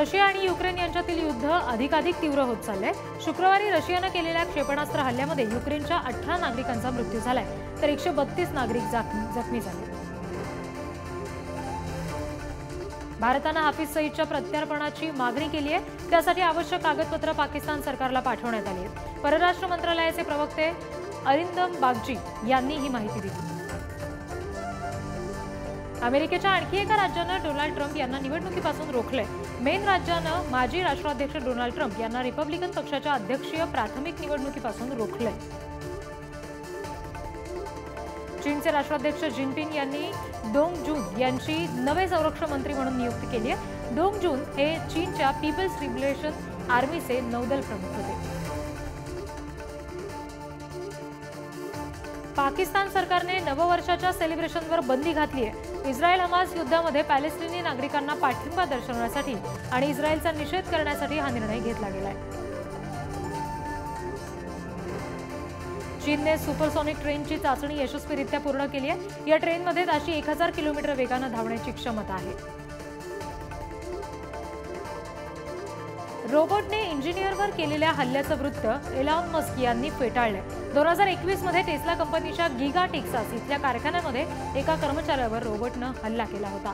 Russia आणि Ukraine यांच्यातील युद्ध अधिकाधिक तीव्र होत चाललंय। शुक्रवारी रशियाने केलेल्या क्षेपणास्त्र हल्ल्यामध्ये युक्रेनच्या 18 नागरिकांचा मृत्यू झालाय, तर 132 नागरिक जखमी झाले। भारताने हाफिज सईदच्या प्रत्यार्पणाची मागणी केली आहे। त्यासाठी आवश्यक कागदपत्र पाकिस्तान सरकारला पाठवण्यात आली आहेत। परराष्ट्र मंत्रालयाचे प्रवक्ते अरिंदम बागची यांनी ही माहिती दिली। अमेरिकेच्या आणखी एका राज्याने डोनाल्ड ट्रम्प यांना निवडणुकीपासून रोखले। मेन राज्याने माजी राष्ट्राध्यक्ष डोनाल्ड ट्रम्प यांना रिपब्लिकन पक्षाच्या अध्यक्षीय प्राथमिक निवडणुकीपासून रोखले। चीनचे राष्ट्राध्यक्ष जिनपिंग यांनी डोंग जून यांची नवे संरक्षण मंत्री म्हणून नियुक्ती केली आहे। डोंग जून हे चीनच्या पीपल्स लिबरेशन आर्मीचे नौदल प्रमुख होते। पाकिस्तान सरकारने नववर्षाच्या सेलिब्रेशनवर बंदी घातली आहे। इस्रायल हमास युद्धामध्ये पॅलेस्टिनी नागरिकांना पाठिंबा दर्शवण्यासाठी आणि इस्रायलचा निषेध करण्यासाठी हा निर्णय घेतला गेलाय। चीनने सुपरसॉनिक ट्रेनची चाचणी यशस्वीरित्या पूर्ण केली आहे। या ट्रेनमध्ये ताशी 1000 किलोमीटर वेगाने धावण्याची क्षमता आहे। रोबोटने इंजिनियरवर केलेल्या हल्ल्याचं वृत्त एलॉन मस्क यांनी फेटाळले। 2021 मध्ये टेस्ला कंपनीच्या गिगा टेक्सास इथल्या कारखान्यामध्ये एका कर्मचाऱ्यावर रोबोटने हल्ला केला होता।